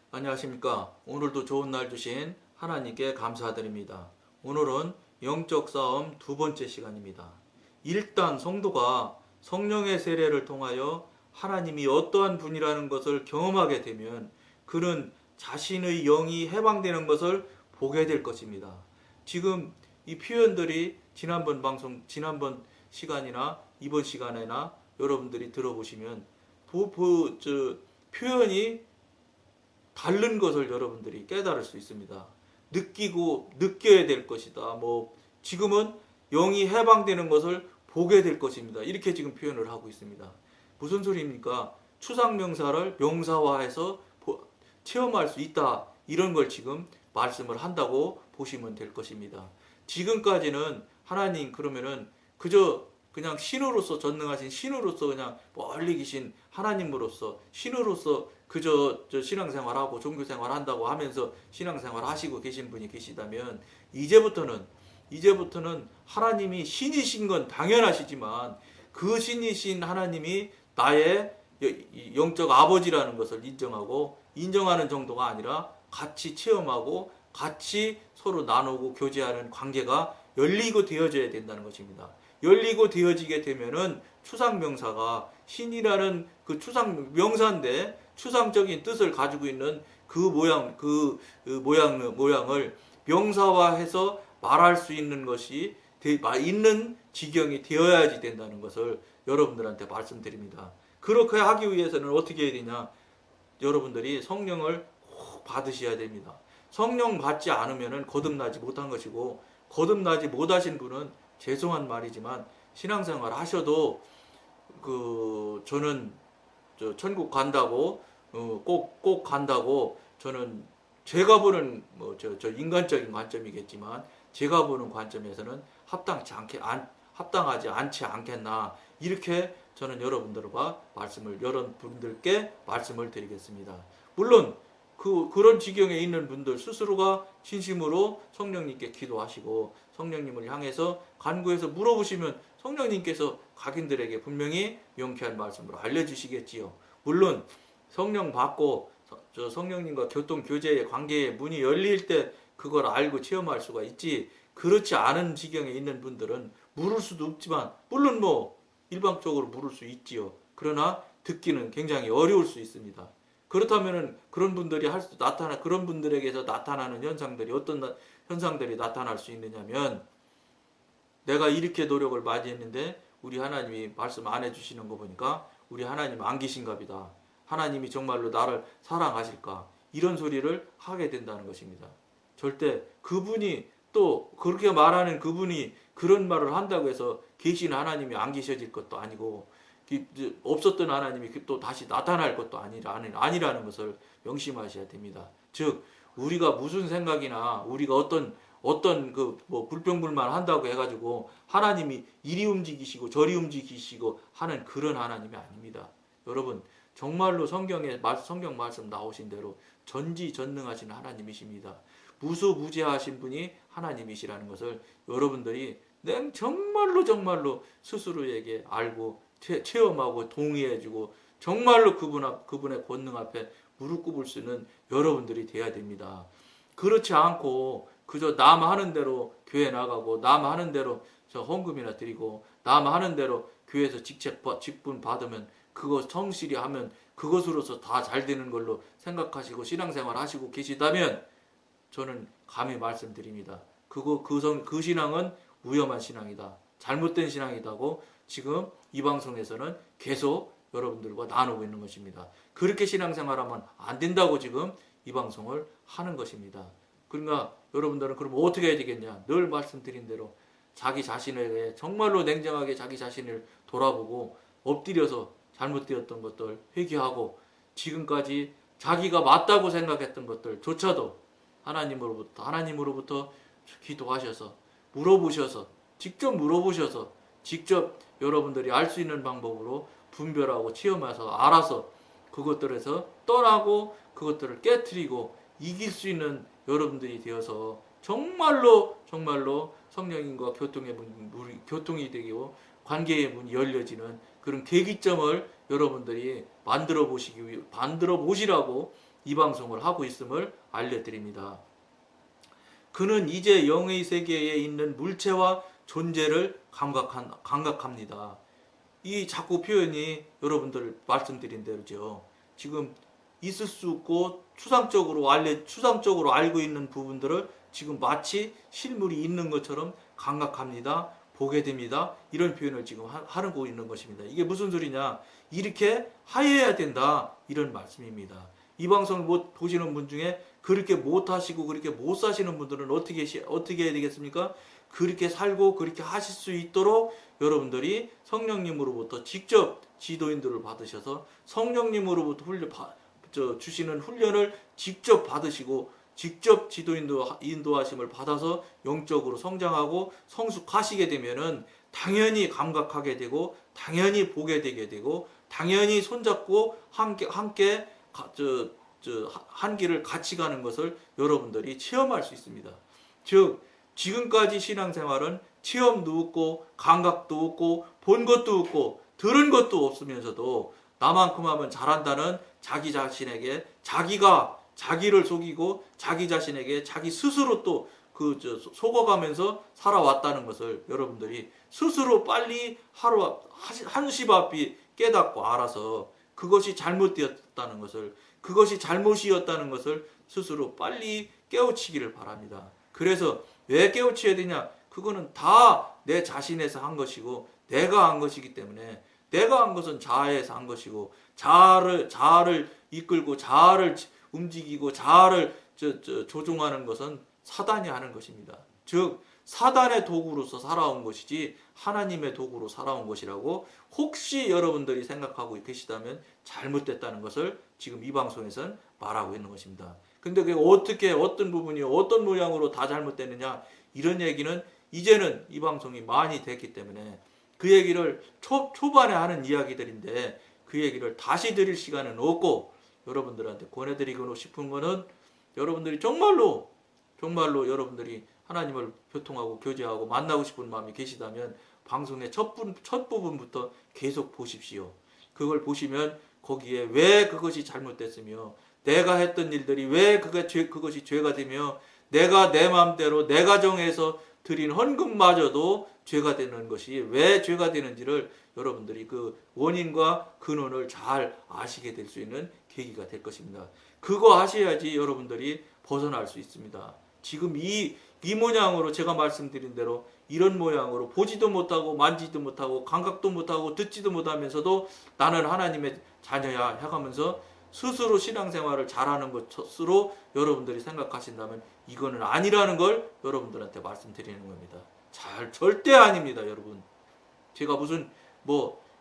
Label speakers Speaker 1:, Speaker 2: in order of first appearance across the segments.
Speaker 1: 안녕하십니까. 오늘도 좋은 날 주신 하나님께 감사드립니다. 오늘은 영적 싸움 두 번째 시간입니다. 일단 성도가 성령의 세례를 통하여 하나님이 어떠한 분이라는 것을 경험하게 되면 그는 자신의 영이 해방되는 것을 보게 될 것입니다. 지금 이 표현들이 지난번 시간이나 이번 시간에나 여러분들이 들어보시면 표현이 다른 것을 여러분들이 깨달을 수 있습니다. 느껴야 될 것이다. 지금은 영이 해방되는 것을 보게 될 것입니다. 이렇게 지금 표현을 하고 있습니다. 무슨 소리입니까? 추상명사를 명사화해서 체험할 수 있다. 이런 걸 지금 말씀을 한다고 보시면 될 것입니다. 지금까지는 하나님 그러면은 그냥 신으로서 전능하신 신으로서 그냥 멀리 계신 하나님으로서 신으로서 저 신앙생활하고 종교생활 한다고 하면서 신앙생활 하시고 계신 분이 계시다면 이제부터는 하나님이 신이신 건 당연하시지만 그 신이신 하나님이 나의 영적 아버지라는 것을 인정하는 정도가 아니라 같이 체험하고 같이 서로 나누고 교제하는 관계가 열리고 되어져야 된다는 것입니다. 열리고 되어지게 되면은 추상명사가 신이라는 그 추상명사인데 추상적인 뜻을 가지고 있는 그 모양을 명사화해서 말할 수 있는 것이 있는 지경이 되어야지 된다는 것을 여러분들한테 말씀드립니다. 그렇게 하기 위해서는 어떻게 해야 되냐? 여러분들이 성령을 꼭 받으셔야 됩니다. 성령 받지 않으면 거듭나지 못한 것이고, 거듭나지 못하신 분은 죄송한 말이지만 신앙생활 하셔도 저는 천국 간다고 꼭 간다고 저는 제가 보는 저 인간적인 관점이겠지만 제가 보는 관점에서는 합당하지 않지 않겠나, 이렇게 저는 여러분들께 말씀을 드리겠습니다. 물론 그런 지경에 있는 분들 스스로가 진심으로 성령님께 기도하시고 성령님을 향해서 간구해서 물어보시면 성령님께서 각인들에게 분명히 명쾌한 말씀으로 알려주시겠지요. 물론 성령 받고 성령님과 교제의 관계의 문이 열릴 때 그걸 알고 체험할 수가 있지, 그렇지 않은 지경에 있는 분들은 물을 수도 없지만, 물론 일방적으로 물을 수 있지요. 그러나 듣기는 굉장히 어려울 수 있습니다. 그렇다면은 그런 분들에게서 나타나는 현상들이 어떤 현상들이 나타날 수 있느냐면, 내가 이렇게 노력을 많이 했는데 우리 하나님이 말씀 안 해주시는 거 보니까 우리 하나님 안 계신가 보다. 하나님이 정말로 나를 사랑하실까? 이런 소리를 하게 된다는 것입니다. 절대 그분이 또 그렇게 말하는 그분이 그런 말을 한다고 해서 계신 하나님이 안 계셔질 것도 아니고 없었던 하나님이 또 다시 나타날 것도 아니라는 것을 명심하셔야 됩니다. 즉 우리가 무슨 생각이나 우리가 어떤 불평불만 한다고 해가지고 하나님이 이리 움직이시고 저리 움직이시고 하는 그런 하나님이 아닙니다. 여러분 정말로 성경 말씀 나오신 대로 전지전능하신 하나님이십니다. 무수무지하신 분이 하나님이시라는 것을 여러분들이 정말로 스스로에게 알고 체험하고 동의해주고 정말로 그분의 권능 앞에 무릎 꿇을 수 있는 여러분들이 돼야 됩니다. 그렇지 않고 그저 남 하는 대로 교회 나가고 남 하는 대로 헌금이나 드리고 남 하는 대로 교회에서 직분 받으면 그거 성실히 하면 그것으로서 다 잘 되는 걸로 생각하시고 신앙생활 하시고 계시다면 저는 감히 말씀드립니다. 그 신앙은 위험한 신앙이다. 잘못된 신앙이다고 지금 이 방송에서는 계속 여러분들과 나누고 있는 것입니다. 그렇게 신앙생활하면 안 된다고 지금 이 방송을 하는 것입니다. 그러니까 여러분들은 그럼 어떻게 해야 되겠냐? 늘 말씀드린 대로 자기 자신에게 정말로 냉정하게 자기 자신을 돌아보고 엎드려서 잘못되었던 것들 회개하고 지금까지 자기가 맞다고 생각했던 것들조차도 하나님으로부터 기도하셔서 직접 여러분들이 알 수 있는 방법으로 분별하고 체험해서 알아서 그것들에서 떠나고 그것들을 깨트리고 이길 수 있는 여러분들이 되어서 정말로 성령님과 교통이 되고 관계의 문이 열려지는 그런 계기점을 여러분들이 만들어 보시라고 이 방송을 하고 있음을 알려드립니다. 그는 이제 영의 세계에 있는 물체와 존재를 감각합니다. 이 자꾸 표현이 여러분들 말씀드린 대로죠. 지금 있을 수 없고 추상적으로 알고 있는 부분들을 지금 마치 실물이 있는 것처럼 감각합니다. 보게 됩니다. 이런 표현을 지금 하고 있는 것입니다. 이게 무슨 소리냐? 이렇게 하여야 된다. 이런 말씀입니다. 이 방송을 못 보시는 분 중에 그렇게 못 하시고 그렇게 못 사시는 분들은 어떻게 해야 되겠습니까? 그렇게 살고 그렇게 하실 수 있도록 여러분들이 성령님으로부터 직접 지도인들을 받으셔서 성령님으로부터 주시는 훈련을 직접 받으시고 직접 인도하심을 받아서 영적으로 성장하고 성숙하시게 되면은 당연히 감각하게 되고 당연히 보게 되게 되고 당연히 손잡고 함께 한 길을 같이 가는 것을 여러분들이 체험할 수 있습니다. 즉 지금까지 신앙생활은 체험도 없고 감각도 없고 본 것도 없고 들은 것도 없으면서도 나만큼 하면 잘한다는 자기 자신에게 자기를 속이고 자기 자신에게 자기 스스로 또 속어가면서 살아왔다는 것을 여러분들이 스스로 빨리 한시 앞이 깨닫고 알아서 그것이 잘못되었다는 것을 그것이 잘못이었다는 것을 스스로 빨리 깨우치기를 바랍니다. 그래서 왜 깨우쳐야 되냐? 그거는 다 내 자신에서 한 것이고 내가 한 것이기 때문에 내가 한 것은 자아에서 한 것이고 자아를 이끌고 자아를 움직이고 자아를 조종하는 것은 사단이 하는 것입니다. 즉 사단의 도구로서 살아온 것이지 하나님의 도구로 살아온 것이라고 혹시 여러분들이 생각하고 계시다면 잘못됐다는 것을 지금 이 방송에서는 말하고 있는 것입니다. 근데 그게 어떻게 어떤 부분이 어떤 모양으로 다 잘못됐느냐 이런 얘기는 이제는 이 방송이 많이 됐기 때문에 그 얘기를 초반에 하는 이야기들인데 그 얘기를 다시 드릴 시간은 없고 여러분들한테 권해드리고 싶은 거는 여러분들이 정말로 여러분들이 하나님을 교통하고 교제하고 만나고 싶은 마음이 계시다면 방송의 첫 부분부터 계속 보십시오. 그걸 보시면 거기에 왜 그것이 잘못됐으며 내가 했던 일들이 왜 그것이 죄가 되며 내가 내 마음대로 내가 정해서 드린 헌금마저도 죄가 되는 것이 왜 죄가 되는지를 여러분들이 그 원인과 근원을 잘 아시게 될 수 있는 계기가 될 것입니다. 그거 하셔야지 여러분들이 벗어날 수 있습니다. 지금 이 모양으로 제가 말씀드린 대로 이런 모양으로 보지도 못하고 만지도 못하고 감각도 못하고 듣지도 못하면서도 나는 하나님의 자녀야 해가면서 스스로 신앙생활을 잘하는 것으로 여러분들이 생각하신다면 이거는 아니라는 걸 여러분들한테 말씀드리는 겁니다. 절대 아닙니다, 여러분. 제가 무슨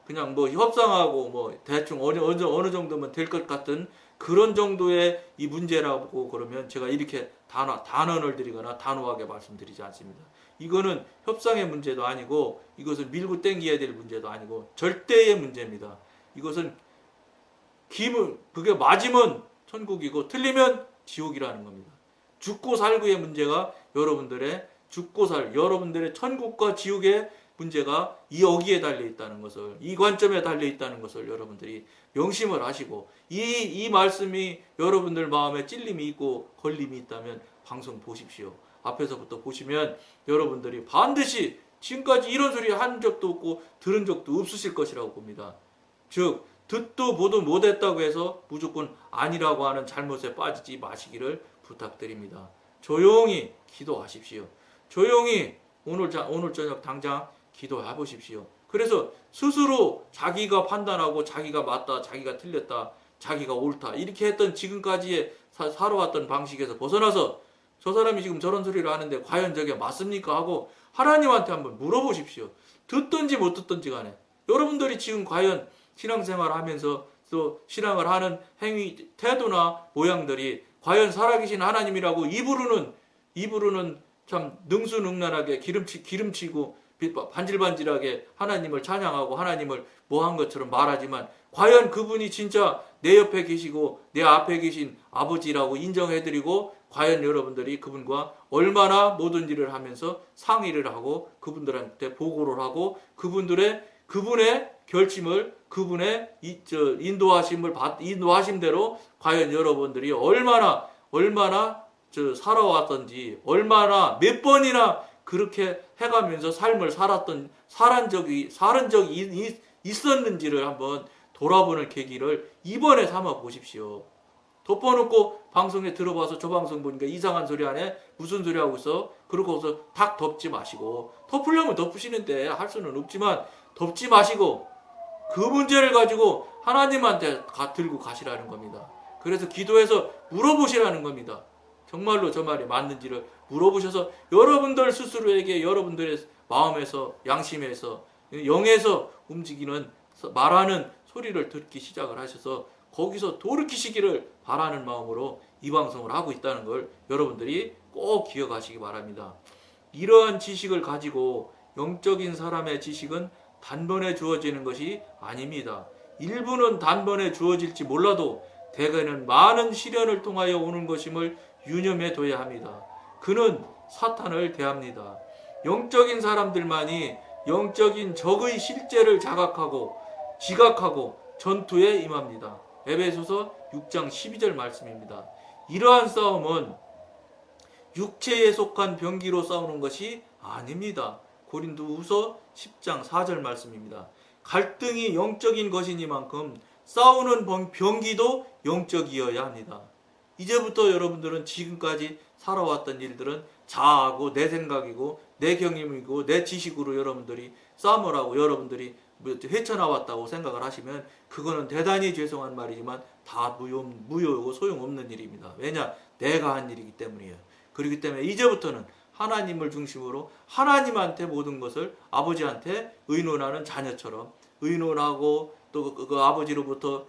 Speaker 1: 그냥 협상하고 대충 어느 정도면 될 것 같은 그런 정도의 이 문제라고 그러면 제가 이렇게 단언을 드리거나 단호하게 말씀드리지 않습니다. 이거는 협상의 문제도 아니고 이것은 밀고 땡겨야 될 문제도 아니고 절대의 문제입니다. 이것은 그게 맞으면 천국이고 틀리면 지옥이라는 겁니다. 죽고 살고의 문제가 여러분들의 천국과 지옥의 문제가 여기에 달려있다는 것을 이 관점에 달려있다는 것을 여러분들이 명심을 하시고 이 말씀이 여러분들 마음에 찔림이 있고 걸림이 있다면 방송 보십시오. 앞에서부터 보시면 여러분들이 반드시 지금까지 이런 소리 한 적도 없고 들은 적도 없으실 것이라고 봅니다. 즉 듣도 보도 못했다고 해서 무조건 아니라고 하는 잘못에 빠지지 마시기를 부탁드립니다. 조용히 기도하십시오. 조용히 오늘 저녁 당장 기도해 보십시오. 그래서 스스로 자기가 판단하고 자기가 맞다, 자기가 틀렸다, 자기가 옳다 이렇게 했던 지금까지의 살아왔던 방식에서 벗어나서 저 사람이 지금 저런 소리를 하는데 과연 저게 맞습니까? 하고 하나님한테 한번 물어보십시오. 듣든지 못 듣든지 간에 여러분들이 지금 과연 신앙생활을 하면서 또 신앙을 하는 행위, 태도나 모양들이 과연 살아계신 하나님이라고 입으로는 참 능수능란하게 기름치고 반질반질하게 하나님을 찬양하고 하나님을 한 것처럼 말하지만 과연 그분이 진짜 내 옆에 계시고 내 앞에 계신 아버지라고 인정해드리고 과연 여러분들이 그분과 얼마나 모든 일을 하면서 상의를 하고 그분들한테 보고를 하고 그분의 결심을 그분의 인도하심대로 과연 여러분들이 얼마나 살아왔던지, 얼마나 몇 번이나 그렇게 해가면서 삶을 살은 적이 있었는지를 한번 돌아보는 계기를 이번에 삼아 보십시오. 덮어놓고 방송에 들어봐서 저 방송 보니까 이상한 소리 하네, 무슨 소리 하고 있어, 그러고서 탁 덮지 마시고, 덮으려면 덮으시는데 할 수는 없지만 덮지 마시고 그 문제를 가지고 하나님한테 들고 가시라는 겁니다. 그래서 기도해서 물어보시라는 겁니다. 정말로 저 말이 맞는지를 물어보셔서 여러분들 스스로에게 여러분들의 마음에서, 양심에서, 영에서 움직이는 말하는 소리를 듣기 시작을 하셔서 거기서 돌이키시기를 바라는 마음으로 이 방송을 하고 있다는 걸 여러분들이 꼭 기억하시기 바랍니다. 이러한 지식을 가지고, 영적인 사람의 지식은 단번에 주어지는 것이 아닙니다. 일부는 단번에 주어질지 몰라도 대개는 많은 시련을 통하여 오는 것임을 유념해 둬야 합니다. 그는 사탄을 대합니다. 영적인 사람들만이 영적인 적의 실제를 자각하고 지각하고 전투에 임합니다. 에베소서 6장 12절 말씀입니다. 이러한 싸움은 육체에 속한 병기로 싸우는 것이 아닙니다. 고린도후서 10장 4절 말씀입니다. 갈등이 영적인 것이니만큼 싸우는 병기도 영적이어야 합니다. 이제부터 여러분들은 지금까지 살아왔던 일들은 자아고 내 생각이고 내 경험이고 내 지식으로 여러분들이 싸움을 하고 여러분들이 헤쳐나왔다고 생각을 하시면 그거는 대단히 죄송한 말이지만 다 무효고 소용없는 일입니다. 왜냐? 내가 한 일이기 때문이에요. 그렇기 때문에 이제부터는 하나님을 중심으로 하나님한테 모든 것을, 아버지한테 의논하는 자녀처럼 의논하고 또 그 아버지로부터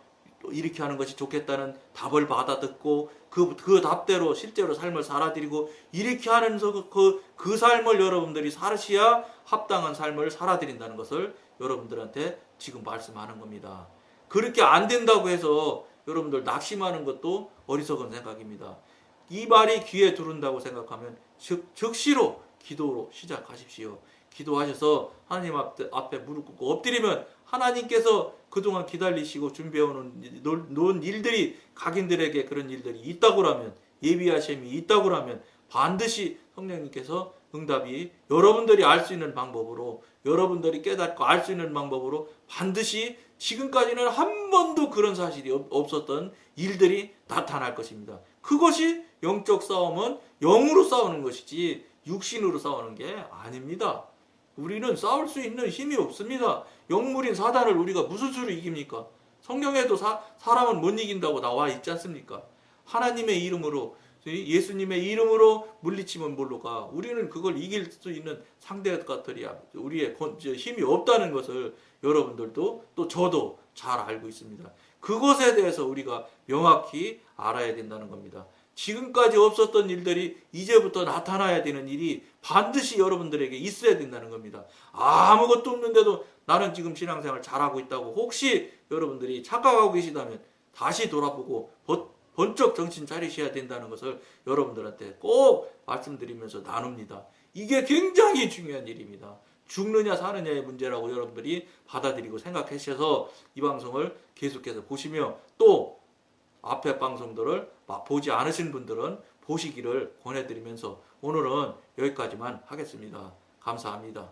Speaker 1: 이렇게 하는 것이 좋겠다는 답을 받아 듣고 그 답대로 실제로 삶을 살아드리고 이렇게 하면서 그 삶을 여러분들이 살으셔야 합당한 삶을 살아드린다는 것을 여러분들한테 지금 말씀하는 겁니다. 그렇게 안 된다고 해서 여러분들 낙심하는 것도 어리석은 생각입니다. 이 말이 귀에 들어온다고 생각하면 즉시로 기도로 시작하십시오. 기도하셔서 하나님 앞에 무릎 꿇고 엎드리면 하나님께서 그동안 기다리시고 준비해오는 일들이, 각인들에게 그런 일들이 있다고라면, 예비하심이 있다고라면 반드시 성령님께서 응답이 여러분들이 알 수 있는 방법으로, 여러분들이 깨닫고 알 수 있는 방법으로 반드시 지금까지는 한 번도 그런 사실이 없었던 일들이 나타날 것입니다. 그것이 영적 싸움은 영으로 싸우는 것이지 육신으로 싸우는 게 아닙니다. 우리는 싸울 수 있는 힘이 없습니다. 영물인 사단을 우리가 무슨 수로 이깁니까? 성경에도 사람은 못 이긴다고 나와 있지 않습니까? 하나님의 이름으로, 예수님의 이름으로 물리치면 모르가 우리는 그걸 이길 수 있는 상대가들이야. 우리의 힘이 없다는 것을 여러분들도 또 저도 잘 알고 있습니다. 그것에 대해서 우리가 명확히 알아야 된다는 겁니다. 지금까지 없었던 일들이 이제부터 나타나야 되는 일이 반드시 여러분들에게 있어야 된다는 겁니다. 아무것도 없는데도 나는 지금 신앙생활 잘하고 있다고 혹시 여러분들이 착각하고 계시다면 다시 돌아보고 번쩍 정신 차리셔야 된다는 것을 여러분들한테 꼭 말씀드리면서 나눕니다. 이게 굉장히 중요한 일입니다. 죽느냐 사느냐의 문제라고 여러분들이 받아들이고 생각하셔서 이 방송을 계속해서 보시며 또 앞에 방송들을 보지 않으신 분들은 보시기를 권해드리면서 오늘은 여기까지만 하겠습니다. 감사합니다.